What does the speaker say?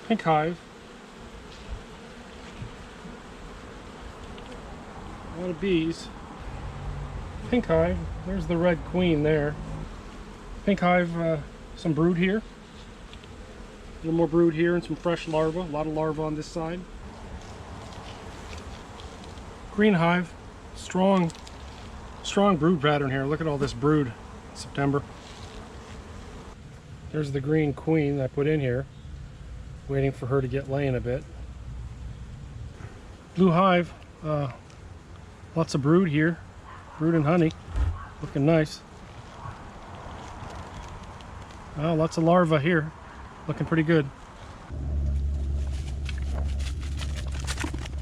Pink hive. A lot of bees. Pink hive. There's the red queen there. Pink hive, some brood here. A little more brood here and some fresh larvae. A lot of larvae on this side. Green hive. Strong brood pattern here. Look at all this brood in September. There's the green queen I put in here. Waiting for her to get laying a bit. Blue hive. Lots of brood here. Brood and honey. Looking nice. Oh, lots of larvae here. Looking pretty good.